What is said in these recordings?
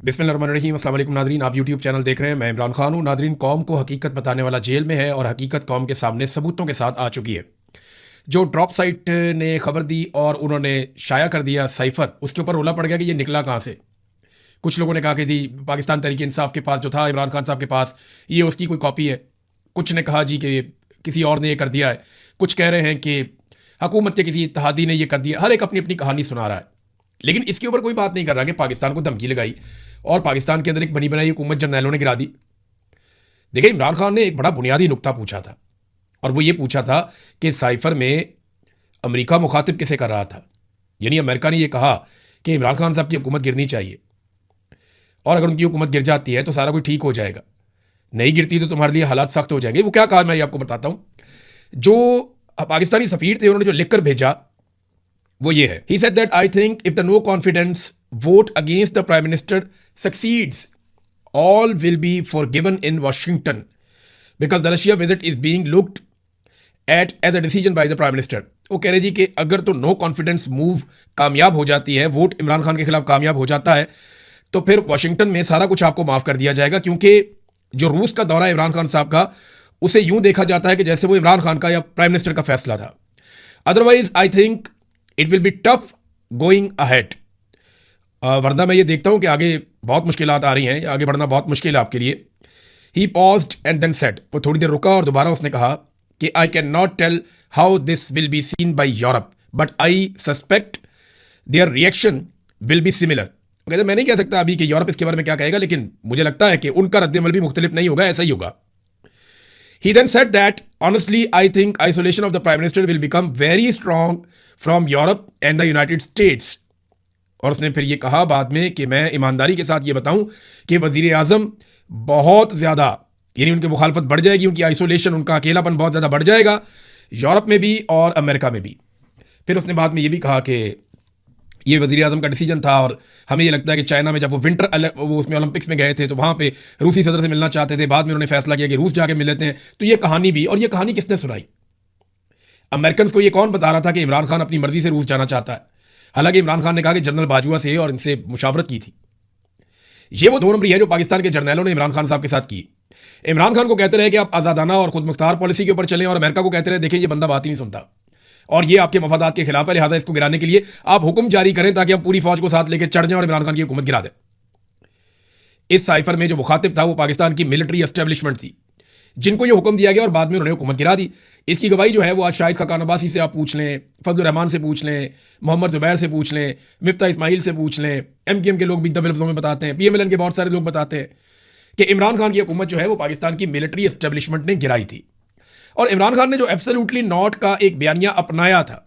बिस्मिल्लाहिर्रहमानिर्रहीम। अस्सलाम वालेकुम नादरीन, आप यूट्यूब चैनल देख रहे हैं। मैं इमरान खान हूँ। नादरीन, कौम को हकीकत बताने वाला जेल में है और हकीकत कौम के सामने सबूतों के साथ आ चुकी है। जो ड्रॉप साइट ने खबर दी और उन्होंने शाया कर दिया साइफर, उसके ऊपर रोला पड़ गया कि ये निकला कहाँ से। कुछ लोगों ने कहा कि जी पाकिस्तान तहरीक इंसाफ के पास जो था इमरान खान साहब के पास, ये उसकी कोई कॉपी है। कुछ ने कहा जी कि किसी और ने ये कर दिया है। कुछ कह रहे हैं कि हुकूमत के किसी इत्तेहादी ने ये कर दिया। हर एक अपनी अपनी कहानी सुना रहा है, लेकिन इसके ऊपर कोई बात नहीं कर रहा कि पाकिस्तान को धमकी लगाई और पाकिस्तान के अंदर एक बनी बनाई हुकूमत जर्नैलों ने गिरा दी। देखिए, इमरान खान ने एक बड़ा बुनियादी नुक्ता पूछा था और वो ये पूछा था कि साइफर में अमेरिका मुखातिब किसे कर रहा था। यानी अमेरिका ने यह कहा कि इमरान खान साहब की हुकूमत गिरनी चाहिए और अगर उनकी हुकूमत गिर जाती है तो सारा कुछ ठीक हो जाएगा, नहीं गिरती तो तुम्हारे लिए हालात सख्त हो जाएंगे। वो क्या कहा मैं आपको बताता हूं। जो पाकिस्तानी सफीर थे उन्होंने जो लिखकर भेजा वो ये है। He said that I think if the no confidence vote against the prime minister succeeds, all will be forgiven in Washington because the Russia visit is being looked at as a decision by the prime minister. वो कह रहे जी कि अगर तो no confidence move कामयाब हो जाती है, वोट इमरान खान के खिलाफ कामयाब हो जाता है, तो फिर वाशिंगटन में सारा कुछ आपको माफ कर दिया जाएगा, क्योंकि जो रूस का दौरा है इमरान खान साहब का, उसे यूं देखा जाता है कि जैसे वो इमरान खान का या प्राइम मिनिस्टर का फैसला था। Otherwise I think it will be tough going ahead. वरना मैं ये देखता हूं कि आगे बहुत मुश्किलात आ रही हैं, आगे बढ़ना बहुत मुश्किल है आपके लिए। He paused and then said, वो थोड़ी देर रुका और दोबारा उसने कहा कि I can not tell how this will be seen by Europe but I suspect their reaction will be similar. कहते मैं नहीं कह सकता अभी कि यूरोप इसके बारे में क्या कहेगा, लेकिन मुझे लगता है कि उनका रद्दमल भी मुख्तलिफ नहीं होगा, ऐसा ही होगा। He then said that, honestly, I think isolation of the Prime Minister will become very strong from Europe and the United States. और उसने फिर ये कहा बाद में कि मैं ईमानदारी के साथ ये बताऊं कि वजीर आजम बहुत ज़्यादा, यानी उनकी मुखालफत बढ़ जाएगी, उनकी आइसोलेशन, उनका अकेलापन बहुत ज़्यादा बढ़ जाएगा, यूरोप में भी और अमेरिका में भी। फिर उसने बाद में ये भी कहा कि ये वज़ीर आज़म का डिसीजन था और हमें ये लगता है कि चाइना में जब वो उसमें ओलंपिक्स में गए थे तो वहाँ पे रूसी सदर से मिलना चाहते थे, बाद में उन्होंने फैसला किया कि रूस जाके मिल लेते हैं। तो ये कहानी भी, और ये कहानी किसने सुनाई? अमेरिकन को ये कौन बता रहा था कि इमरान खान अपनी मर्जी से रूस जाना चाहता है? हालांकि इमरान खान ने कहा कि जनरल बाजवा से और इनसे मुशावरत की थी। ये वो 2 नंबरी है जो पाकिस्तान के जर्नैलों ने इमरान खान साहब के साथ की। इमरान खान को कहते रहे कि आप आज़ादाना और खुद मुख्तार पॉलिसी के ऊपर चलें, और अमेरिका को कहते रहे देखिए ये बंदा बात ही नहीं सुनता और ये आपके मफादात के खिलाफ है, लिहाजा इसको गिराने के लिए आप हुक्म जारी करें ताकि हम पूरी फौज को साथ लेकर चढ़ जाएं और इमरान खान की हुकूमत गिरा दें। इस साइफर में जो मुखातिब था वो पाकिस्तान की मिलिट्री एस्टेब्लिशमेंट थी, जिनको ये हुक्म दिया गया और बाद में उन्होंने हुकूमत गिरा दी। इसकी गवाही जो है वो आज शाहिद खाकान अब्बासी से आप पूछ लें, फजलुर रहमान से पूछ लें, मोहम्मद जुबैर से पूछ लें, मिफ्ता इस्माइल से पूछ लें। MKM के लोग भी दबे लफ्ज़ों में बताते हैं, PMLN के बहुत सारे लोग बताते हैं कि इमरान खान की हुकूमत जो है वो पाकिस्तान की मिलिट्री एस्टेब्लिशमेंट ने गिराई थी। और इमरान खान ने जो एब्सोल्युटली नॉट का एक बयानिया अपनाया था,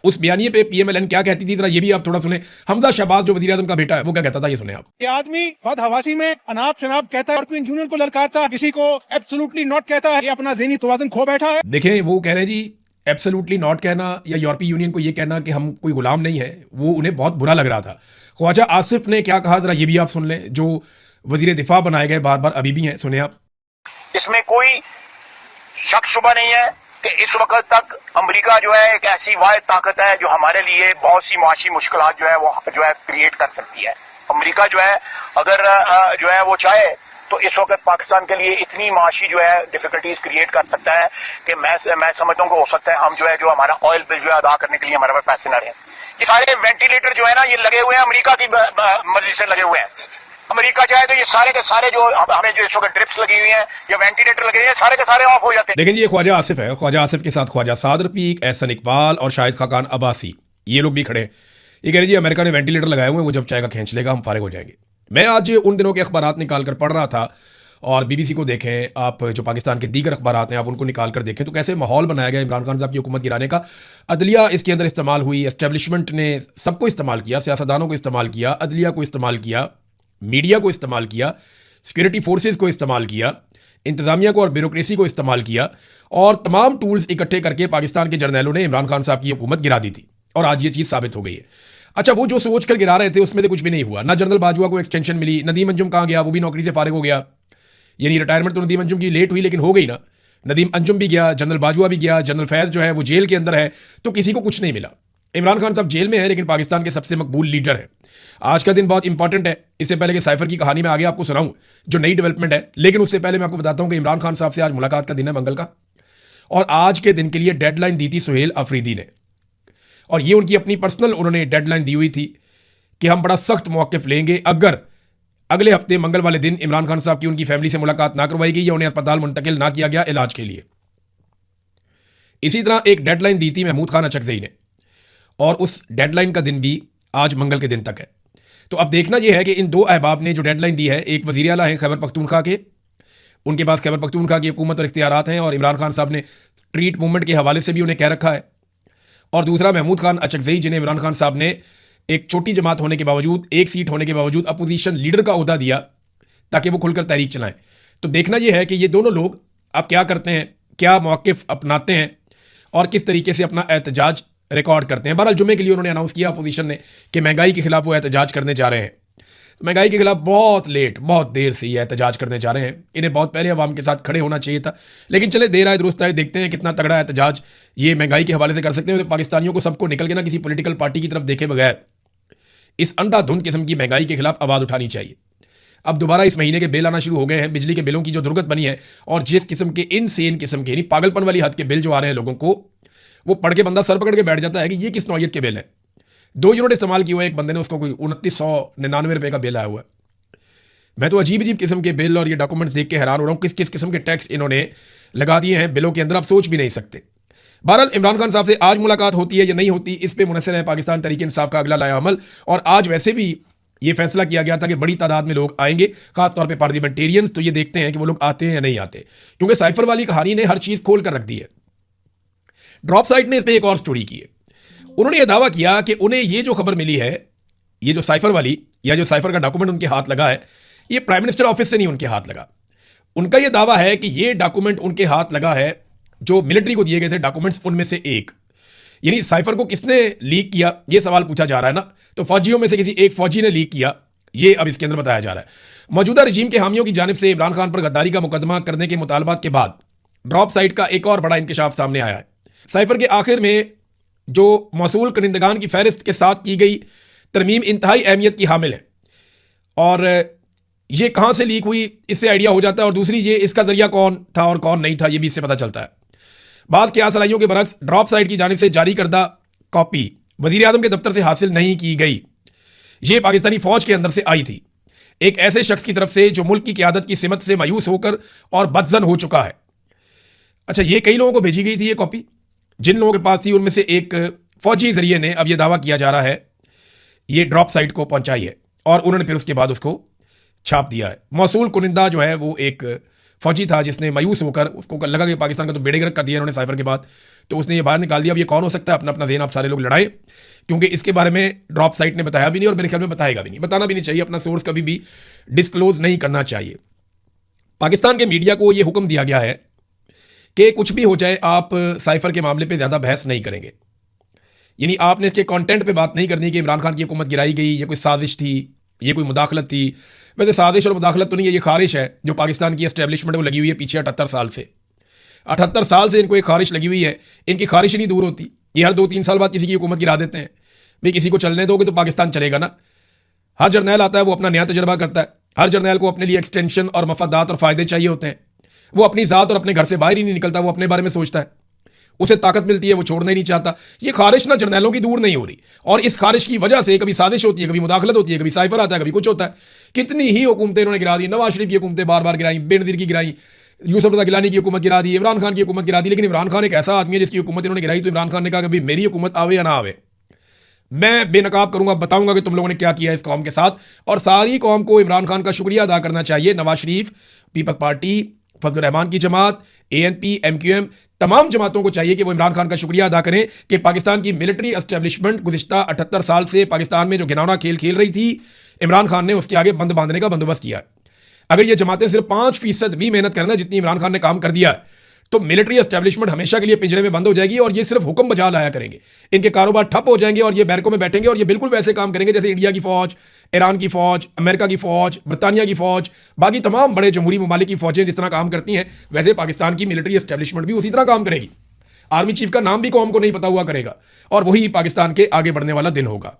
उस बयानिए पे PMLN क्या कहती थी, जरा ये भी आप थोड़ा सुने। हमजा शहबाज जो वज़ीर आज़म का बेटा है वो क्या कहता था, ये सुने आप। ये आदमी बदहवासी में अनाप शनाप कहता है, यूरोपियन यूनियन को ललकारता, किसी को एब्सोल्युटली नॉट कहता है, ये अपना ज़हनी तवाज़ुन खो बैठा है। देखें, वो कह रहे हैं जी एब्सोल्युटली नॉट कहना या यूरोपीय यूनियन को ये कहना कि हम कोई गुलाम नहीं है, वो उन्हें बहुत बुरा लग रहा था। ख्वाजा आसिफ ने क्या कहा, जरा ये भी आप सुन लें, जो वज़ीर दिफा बनाए गए बार बार अभी भी हैं, सुने आप। इसमें कोई शक शुबा नहीं है कि इस वक्त तक अमेरिका जो है एक ऐसी वाहिद ताकत है जो हमारे लिए बहुत सी मुआशी मुश्किलात जो है वो जो है क्रिएट कर सकती है। अमेरिका जो है अगर जो है वो चाहे तो इस वक्त पाकिस्तान के लिए इतनी माशी जो है डिफिकल्टीज क्रिएट कर सकता है कि मैं समझता हूँ कि हो सकता है हम जो है जो हमारा ऑयल बिल जो है अदा करने के लिए हमारे पास पैसे न रहे। ये सारे वेंटिलेटर जो है ना, ये लगे हुए हैं अमेरिका की मर्जी से लगे हुए हैं। अमेरिका चाहे तो ये सारे के सारे जो हमें जो इस वक्त ड्रिप्स लगी हुई हैं या वेंटिलेटर लगे हुए हैं, सारे के सारे ऑफ हो जाते हैं। लेकिन ये ख्वाजा आसिफ है, ख्वाजा आसिफ के साथ ख्वाजा साद रफीक, एहसन इकबाल और शाहिद खाकान अब्बासी, ये लोग भी खड़े हैं। ये कह रहे जी अमेरिका ने वेंटिलेटर लगाए हुए हैं, वो जब चाहेगा खींच लेगा, हम फारिग हो जाएंगे। मैं आज उन दिनों के अखबारात निकाल कर पढ़ रहा था, और BBC को देखें आप, जो पाकिस्तान के दीगर अखबारात हैं आप उनको निकाल कर देखें, तो कैसे माहौल बनाया गया इमरान खान साहब की हुकूमत गिराने का। अदलिया इसके अंदर इस्तेमाल हुई, एस्टेब्लिशमेंट ने सबको इस्तेमाल किया, सियासतदानों को इस्तेमाल किया, अदलिया को इस्तेमाल किया, मीडिया को इस्तेमाल किया, सिक्योरिटी फोर्सेस को इस्तेमाल किया, इंतजामिया को और ब्यूरोक्रेसी को इस्तेमाल किया, और तमाम टूल्स इकट्ठे करके पाकिस्तान के जर्नैलों ने इमरान खान साहब की हुकूमत गिरा दी थी, और आज ये चीज़ साबित हो गई है। अच्छा, वो जो सोच कर गिरा रहे थे उसमें तो कुछ भी नहीं हुआ। ना जनरल बाजवा को एक्सटेंशन मिली, नदीम अंजुम कहाँ गया, वो भी नौकरी से फारिग हो गया। यानी रिटायरमेंट तो नदीम अंजुम की लेट हुई लेकिन हो गई ना। नदीम अंजुम भी गया, जनरल बाजवा भी गया, जनरल फैज़ जो है वो जेल के अंदर है, तो किसी को कुछ नहीं मिला। इमरान खान साहब जेल में है लेकिन पाकिस्तान के सबसे मकबूल लीडर हैं। आज का दिन बहुत इंपॉर्टेंट है। इससे पहले कि साइफर की कहानी में आगे आपको सुनाऊं जो नई डेवलपमेंट है, लेकिन उससे पहले मैं आपको बताता हूं कि इमरान खान साहब से आज मुलाकात का दिन है, मंगल का। और आज के दिन के लिए डेडलाइन दी थी सुहेल अफरीदी ने, और ये उनकी अपनी पर्सनल उन्होंने डेडलाइन दी हुई थी कि हम बड़ा सख्त मौक़िफ़ लेंगे अगर अगले हफ्ते मंगल वाले दिन इमरान खान साहब की उनकी फैमिली से मुलाकात ना करवाई गई या उन्हें अस्पताल मुंतकिल ना किया गया इलाज के लिए। इसी तरह एक डेडलाइन दी थी महमूद खान अचकज़ई ने, और उस डेडलाइन का दिन भी आज मंगल के दिन तक है। तो अब देखना यह है कि इन दो अहबाब ने जो डेडलाइन दी है, एक वज़ीर आला हैं खैबर पख्तूनख्वा के, उनके पास खैबर पख्तूनख्वा की हुकूमत और इख्तियारात हैं, और इमरान खान साहब ने स्ट्रीट मूवमेंट के हवाले से भी उन्हें कह रखा है। और दूसरा महमूद खान अचकज़ई, जिन्हें इमरान खान साहब ने एक छोटी जमात होने के बावजूद, एक सीट होने के बावजूद अपोजिशन लीडर का ओहदा दिया ताकि वो खुलकर तहरीक चलाएं। तो देखना यह है कि ये दोनों लोग अब क्या करते हैं, क्या मौक़िफ़ अपनाते हैं और किस तरीके से अपना एहतजाज रिकॉर्ड करते हैं। बहरहाल जुमे के लिए उन्होंने अनाउंस किया अपोजिशन ने कि महंगाई के खिलाफ वो एहतजाज करने जा रहे हैं। महंगाई के खिलाफ बहुत लेट, बहुत देर से ये एहतजाज करने जा रहे हैं। इन्हें बहुत पहले अवाम के साथ खड़े होना चाहिए था, लेकिन चले देर आए दुरुस्त आए, देखते हैं कितना तगड़ा एहतजाज ये महंगाई के हवाले से कर सकते हैं। तो पाकिस्तानियों को सबको निकल के ना किसी पॉलिटिकल पार्टी की तरफ देखे बगैर इस अंधाधुंध किस्म की महंगाई के खिलाफ आवाज़ उठानी चाहिए। अब दोबारा इस महीने के बिल आना शुरू हो गए हैं, बिजली के बिलों की जो दुर्गत बनी है, और जिस किस्म के इनसेन किस्म के, यानी पागलपन वाली हद के बिल जो आ रहे हैं लोगों को, वो पढ़ के बंदा सर पकड़ के बैठ जाता है कि ये किस नौयत के बिल है। 2 यूनिट इस्तेमाल किए हुए एक बंदे ने, उसको कोई 2999 रुपये का बिल आया हुआ है। मैं तो अजीब अजीब किस्म के बिल और ये डॉक्यूमेंट्स देख के हैरान हो रहा हूँ, किस किस किस्म के टैक्स इन्होंने लगा दिए हैं बिलों के अंदर, आप सोच भी नहीं सकते। बहरहाल इमरान खान साहब से आज मुलाकात होती है या नहीं होती, इस पे मुनसर है पाकिस्तान तहरीक इंसाफ का अगला लाया अमल। और आज वैसे भी ये फैसला किया गया था कि बड़ी तादाद में लोग आएंगे, खासतौर पे पार्लियामेंटेरियंस। तो ये देखते हैं कि वो लोग आते हैं या नहीं आते, क्योंकि साइफर वाली कहानी ने हर चीज़ खोल कर रख दी है। ड्रॉप साइट ने इस पर एक और स्टोरी की है। उन्होंने ये दावा किया कि उन्हें ये जो खबर मिली है, ये जो साइफर वाली या जो साइफर का डॉक्यूमेंट उनके हाथ लगा है, ये प्राइम मिनिस्टर ऑफिस से नहीं उनके हाथ लगा। उनका ये दावा है कि ये डॉक्यूमेंट उनके हाथ लगा है जो मिलिट्री को दिए गए थे डॉक्यूमेंट्स, उनमें से एक। यानी साइफर को किसने लीक किया, ये सवाल पूछा जा रहा है ना। तो फौजियों में से किसी एक फौजी ने लीक किया, ये अब इसके अंदर बताया जा रहा है। मौजूदा रजीम के हामियों की जानिब से इमरान खान पर गद्दारी का मुकदमा करने के मुतालबात के बाद ड्रॉप साइट का एक और बड़ा इंकशाफ सामने आया है। साइफर के आखिर में जो मौसूल कनिंदगान की फहरिस्त के साथ की गई तरमीम इंतहाई अहमियत की हामिल है, और ये कहाँ से लीक हुई इससे आइडिया हो जाता है, और दूसरी ये इसका जरिया कौन था और कौन नहीं था, ये भी इससे पता चलता है। बात क्या सलाहियों के बरक्स ड्रॉप साइट की जानिब से जारी करदा कॉपी वज़ीर आज़म के दफ्तर से हासिल नहीं की गई। ये पाकिस्तानी फौज के अंदर से आई थी, एक ऐसे शख्स की तरफ से जो मुल्क की क़यादत की सिमत से मायूस होकर और बदजन हो चुका है। अच्छा, ये कई लोगों को भेजी गई थी ये कॉपी, जिन लोगों के पास थी उनमें से एक फौजी जरिए ने, अब यह दावा किया जा रहा है, ये ड्रॉप साइट को पहुंचाई है, और उन्होंने फिर उसके बाद उसको छाप दिया है। मौसूल कुनिंदा जो है वो एक फौजी था जिसने मायूस होकर, उसको लगा कि पाकिस्तान का तो बेड़े गर्क कर दिया इन्होंने साइफर के बाद, तो उसने ये बाहर निकाल दिया। अब ये कौन हो सकता है, अपना अपना ज़हन आप सारे लोग लड़ाएं, क्योंकि इसके बारे में ड्रॉप साइट ने बताया भी नहीं और मेरे ख्याल में बताएगा भी नहीं, बताना भी नहीं चाहिए, अपना सोर्स कभी भी डिस्क्लोज नहीं करना चाहिए। पाकिस्तान के मीडिया को ये हुक्म दिया गया है कि कुछ भी हो जाए आप साइफर के मामले पर ज़्यादा बहस नहीं करेंगे, यानी आपने इसके कंटेंट पे बात नहीं करनी कि इमरान खान की हुकूमत गिराई गई, ये कोई साजिश थी, ये कोई मुदाखलत थी। वैसे साजिश और मुदाखलत तो नहीं है, ये खारिश है जो पाकिस्तान की एस्टेब्लिशमेंट को लगी हुई है पीछे 78 साल से। 78 साल से इनको एक खारिश लगी हुई है, इनकी खारिश ही नहीं दूर होती। ये हर 2-3 साल बाद किसी की हुकूमत गिरा देते हैं। भाई किसी को चलने दोगे तो पाकिस्तान चलेगा ना। हर जर्नैल आता है, वो अपना नया तजर्बा करता है। हर जर्नैल को अपने लिए एक्सटेंशन और मफादात और फ़ायदे चाहिए होते हैं। वो अपनी ज़ात और अपने घर से बाहर ही नहीं निकलता, वो अपने बारे में सोचता है, उसे ताकत मिलती है, वो छोड़ना ही नहीं चाहता। ये खारिश ना जर्नैलों की दूर नहीं हो रही, और इस खारिश की वजह से कभी साजिश होती है, कभी मुदाखलत होती है, कभी साइफर आता है, कभी कुछ होता है। कितनी ही हुकूमतें इन्होंने गिरा दी, नवाज शरीफ की हुकूमतें बार बार गिराई, बेनज़ीर की गिराई, यूसुफ रज़ा गिलानी की हुकूमत गिरा दी, इमरान खान की हुकूमत गिरा दी। लेकिन इमरान खान एक ऐसा आदमी है जिसकी हुकूमत इन्होंने गिराई, तो इमरान खान ने कहा कि मेरी हुकूमत आवे या ना आवे, मैं बेनकाब करूंगा, बताऊंगा कि तुम लोगों ने क्या किया इस कौम के साथ। और सारी कौम को इमरान खान का शुक्रिया अदा करना चाहिए। नवाज शरीफ, पीपल्स पार्टी, फजल रहमान की जमात, ANP, MQM, तमाम जमातों को चाहिए कि वो इमरान खान का शुक्रिया अदा करें कि पाकिस्तान की मिलिट्री एस्टेब्लिशमेंट गुज़िश्ता 78 साल से पाकिस्तान में जो घिनौना खेल खेल रही थी, इमरान खान ने उसके आगे बंद बांधने का बंदोबस्त किया। अगर ये जमातें सिर्फ 5% भी मेहनत करें जितनी इमरान खान ने काम कर दिया, तो मिलिट्री एस्टेब्लिशमेंट हमेशा के लिए पिंजरे में बंद हो जाएगी और ये सिर्फ हुक्म बजा लाया करेंगे। इनके कारोबार ठप हो जाएंगे और ये बैरकों में बैठेंगे और ये बिल्कुल वैसे काम करेंगे जैसे इंडिया की फौज, ईरान की फौज, अमेरिका की फौज, बरतानिया की फौज, बाकी तमाम बड़े जमहूरी ममालिक की फौजें जिस तरह काम करती हैं, वैसे पाकिस्तान की मिलिट्री एस्टेब्लिशमेंट भी उसी तरह काम करेगी। आर्मी चीफ का नाम भी कौम को नहीं पता हुआ करेगा और वही पाकिस्तान के आगे बढ़ने वाला दिन होगा।